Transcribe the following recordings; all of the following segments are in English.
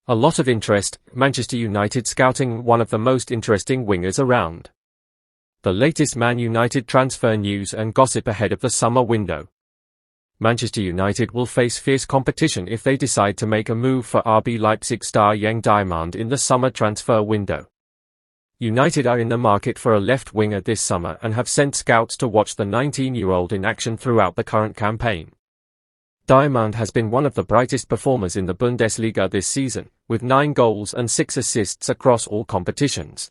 A lot of interest, Manchester United scouting one of the most interesting wingers around. The latest Man United transfer news and gossip ahead of the summer window. Manchester United will face fierce competition if they decide to make a move for RB Leipzig star Yang Diamand in the summer transfer window. United are in the market for a left winger this summer and have sent scouts to watch the 19-year-old in action throughout the current campaign. Diamand has been one of the brightest performers in the Bundesliga this season, with 9 goals and 6 assists across all competitions.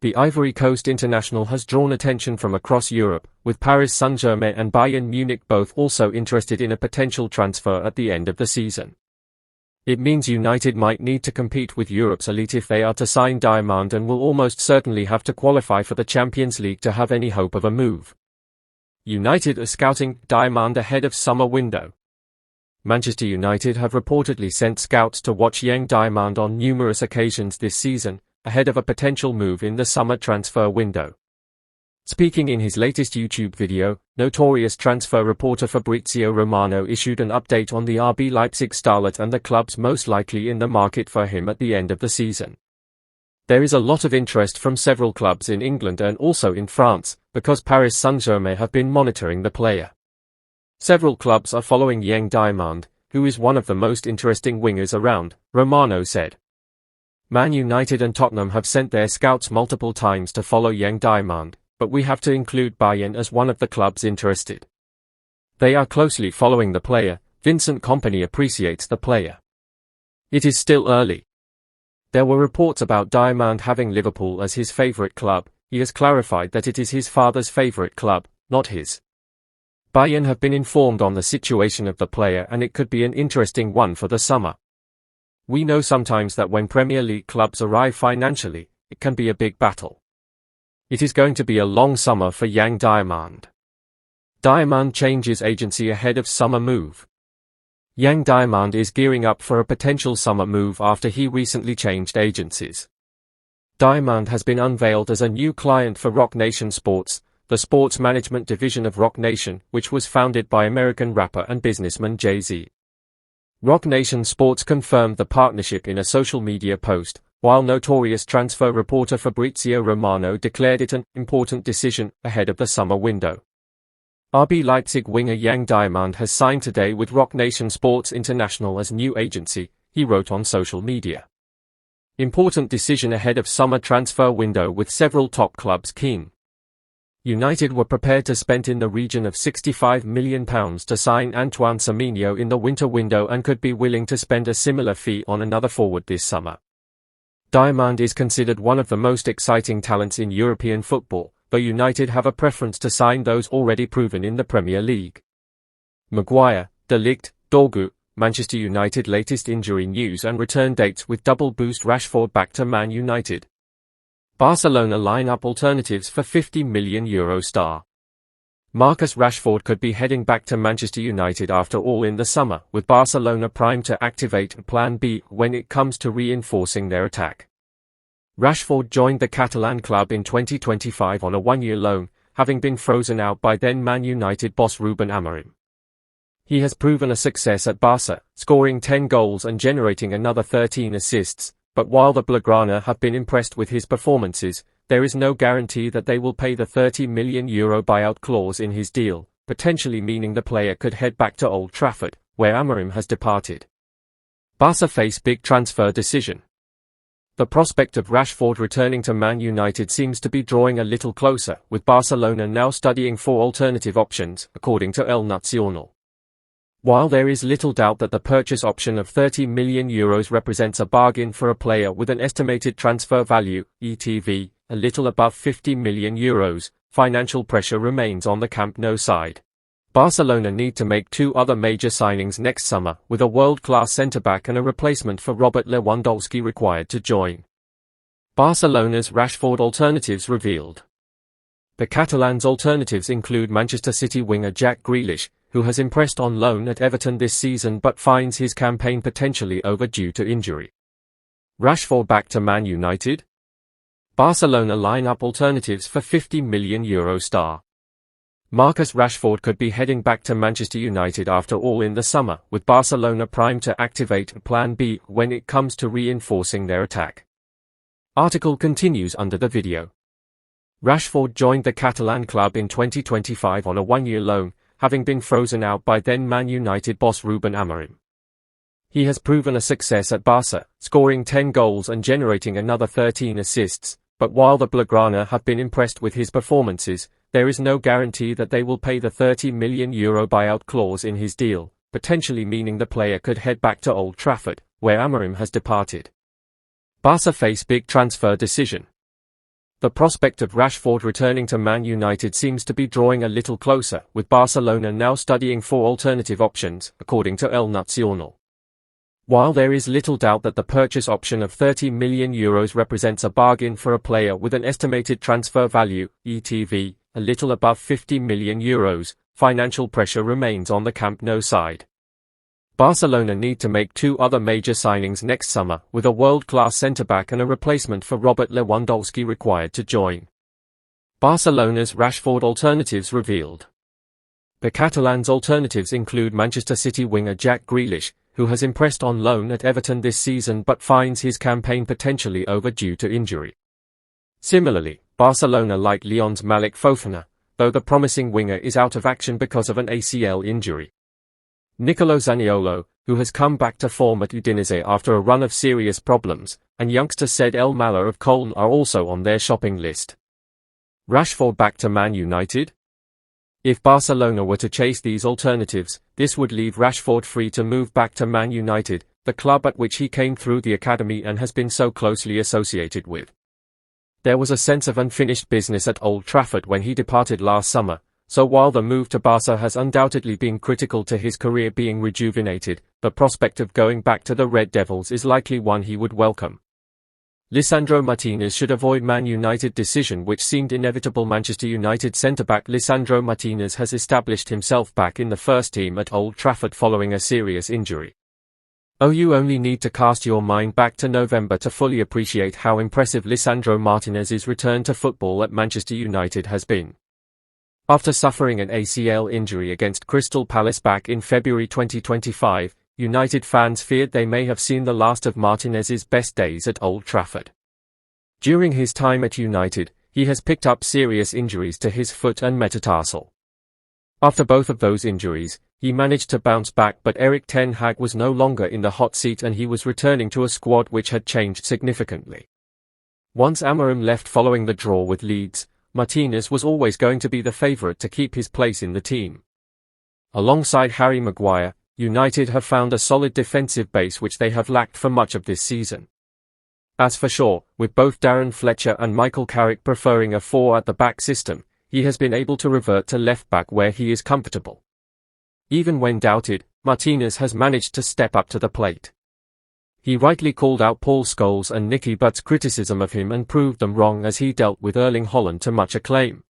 The Ivory Coast international has drawn attention from across Europe, with Paris Saint-Germain and Bayern Munich both also interested in a potential transfer at the end of the season. It means United might need to compete with Europe's elite if they are to sign Diamand and will almost certainly have to qualify for the Champions League to have any hope of a move. United are scouting Diamand ahead of summer window. Manchester United have reportedly sent scouts to watch Yang Diamand on numerous occasions this season, ahead of a potential move in the summer transfer window. Speaking in his latest YouTube video, notorious transfer reporter Fabrizio Romano issued an update on the RB Leipzig starlet and the clubs most likely in the market for him at the end of the season. There is a lot of interest from several clubs in England and also in France, because Paris Saint-Germain have been monitoring the player. Several clubs are following Yang Diamand, who is one of the most interesting wingers around, Romano said. Man United and Tottenham have sent their scouts multiple times to follow Yang Diamand, but we have to include Bayern as one of the clubs interested. They are closely following the player. Vincent Kompany appreciates the player. It is still early. There were reports about Diamand having Liverpool as his favourite club. He has clarified that it is his father's favourite club, not his. Bayern have been informed on the situation of the player and it could be an interesting one for the summer. We know sometimes that when Premier League clubs arrive financially, it can be a big battle. It is going to be a long summer for Yang Diamand. Diamand changes agency ahead of summer move. Yang Diamand is gearing up for a potential summer move after he recently changed agencies. Diamand has been unveiled as a new client for Roc Nation Sports, the sports management division of Roc Nation, which was founded by American rapper and businessman Jay-Z. Roc Nation Sports confirmed the partnership in a social media post, while notorious transfer reporter Fabrizio Romano declared it an important decision ahead of the summer window. RB Leipzig winger Yang Diamand has signed today with Roc Nation Sports International as new agency, he wrote on social media. Important decision ahead of summer transfer window with several top clubs keen. United were prepared to spend in the region of £65 million to sign Antoine Semenyo in the winter window and could be willing to spend a similar fee on another forward this summer. Diamand is considered one of the most exciting talents in European football, though United have a preference to sign those already proven in the Premier League. Maguire, De Ligt, Dorgu, Manchester United latest injury news and return dates with double boost Rashford back to Man United. Barcelona line up alternatives for €50 million star. Marcus Rashford could be heading back to Manchester United after all in the summer, with Barcelona primed to activate Plan B when it comes to reinforcing their attack. Rashford joined the Catalan club in 2025 on a one-year loan, having been frozen out by then Man United boss Ruben Amorim. He has proven a success at Barca, scoring 10 goals and generating another 13 assists, but while the Blaugrana have been impressed with his performances, there is no guarantee that they will pay the €30 million buyout clause in his deal, potentially meaning the player could head back to Old Trafford, where Amorim has departed. Barca face big transfer decision. The prospect of Rashford returning to Man United seems to be drawing a little closer, with Barcelona now studying 4 alternative options, according to El Nacional. While there is little doubt that the purchase option of €30 million represents a bargain for a player with an estimated transfer value, ETV, a little above €50 million, financial pressure remains on the Camp Nou side. Barcelona need to make 2 other major signings next summer, with a world-class centre-back and a replacement for Robert Lewandowski required to join. Barcelona's Rashford alternatives revealed. The Catalans' alternatives include Manchester City winger Jack Grealish, who has impressed on loan at Everton this season but finds his campaign potentially over due to injury. Rashford back to Man United? Barcelona line up alternatives for €50 million star. Marcus Rashford could be heading back to Manchester United after all in the summer, with Barcelona primed to activate Plan B when it comes to reinforcing their attack. Article continues under the video. Rashford joined the Catalan club in 2025 on a one-year loan, having been frozen out by then Man United boss Ruben Amorim. He has proven a success at Barca, scoring 10 goals and generating another 13 assists, but while the Blaugrana have been impressed with his performances, there is no guarantee that they will pay the €30 million buyout clause in his deal, potentially meaning the player could head back to Old Trafford, where Amorim has departed. Barca face big transfer decision. The prospect of Rashford returning to Man United seems to be drawing a little closer, with Barcelona now studying 4 alternative options, according to El Nacional. While there is little doubt that the purchase option of €30 million represents a bargain for a player with an estimated transfer value, ETV, a little above €50 million, financial pressure remains on the Camp Nou side. Barcelona need to make 2 other major signings next summer, with a world-class centre-back and a replacement for Robert Lewandowski required to join. Barcelona's Rashford alternatives revealed. The Catalans' alternatives include Manchester City winger Jack Grealish, who has impressed on loan at Everton this season but finds his campaign potentially overdue to injury. Similarly, Barcelona like Lyon's Malik Fofana, though the promising winger is out of action because of an ACL injury. Nicolo Zaniolo, who has come back to form at Udinese after a run of serious problems, and youngster Said El Mallah of Köln are also on their shopping list. Rashford back to Man United? If Barcelona were to chase these alternatives, this would leave Rashford free to move back to Man United, the club at which he came through the academy and has been so closely associated with. There was a sense of unfinished business at Old Trafford when he departed last summer, so while the move to Barca has undoubtedly been critical to his career being rejuvenated, the prospect of going back to the Red Devils is likely one he would welcome. Lisandro Martinez should avoid Man United decision which seemed inevitable. Manchester United centre-back Lisandro Martinez has established himself back in the first team at Old Trafford following a serious injury. You only need to cast your mind back to November to fully appreciate how impressive Lisandro Martinez's return to football at Manchester United has been. After suffering an ACL injury against Crystal Palace back in February 2025, United fans feared they may have seen the last of Martinez's best days at Old Trafford. During his time at United, he has picked up serious injuries to his foot and metatarsal. After both of those injuries, he managed to bounce back, but Erik ten Hag was no longer in the hot seat and he was returning to a squad which had changed significantly. Once Amorim left following the draw with Leeds, Martinez was always going to be the favourite to keep his place in the team. Alongside Harry Maguire, United have found a solid defensive base which they have lacked for much of this season. As for Shaw, with both Darren Fletcher and Michael Carrick preferring a 4-at-the-back system, he has been able to revert to left-back where he is comfortable. Even when doubted, Martinez has managed to step up to the plate. He rightly called out Paul Scholes and Nicky Butt's criticism of him and proved them wrong as he dealt with Erling Haaland to much acclaim.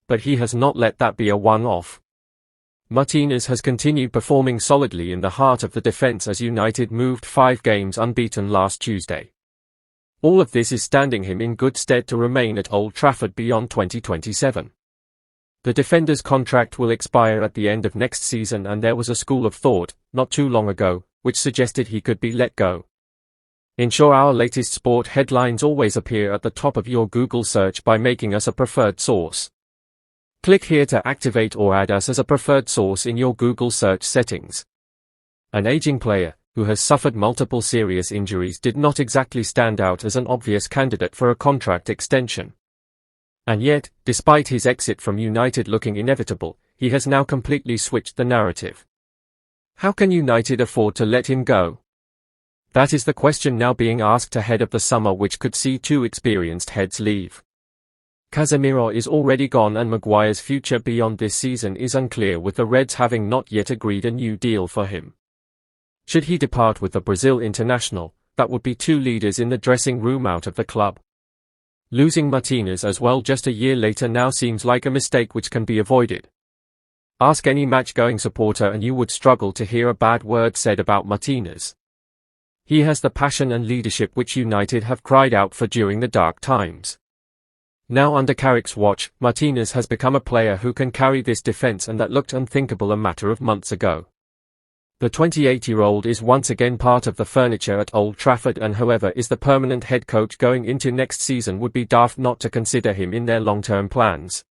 But he has not let that be a one-off. Martinez has continued performing solidly in the heart of the defence as United moved 5 games unbeaten last Tuesday. All of this is standing him in good stead to remain at Old Trafford beyond 2027. The defender's contract will expire at the end of next season and there was a school of thought, not too long ago, which suggested he could be let go. Ensure our latest sport headlines always appear at the top of your Google search by making us a preferred source. Click here to activate or add us as a preferred source in your Google search settings. An aging player, who has suffered multiple serious injuries, did not exactly stand out as an obvious candidate for a contract extension. And yet, despite his exit from United looking inevitable, he has now completely switched the narrative. How can United afford to let him go? That is the question now being asked ahead of the summer, which could see 2 experienced heads leave. Casemiro is already gone and Maguire's future beyond this season is unclear, with the Reds having not yet agreed a new deal for him. Should he depart with the Brazil international, that would be 2 leaders in the dressing room out of the club. Losing Martinez as well just a year later now seems like a mistake which can be avoided. Ask any match-going supporter and you would struggle to hear a bad word said about Martinez. He has the passion and leadership which United have cried out for during the dark times. Now under Carrick's watch, Martinez has become a player who can carry this defense, and that looked unthinkable a matter of months ago. The 28-year-old is once again part of the furniture at Old Trafford, and whoever is the permanent head coach going into next season would be daft not to consider him in their long-term plans.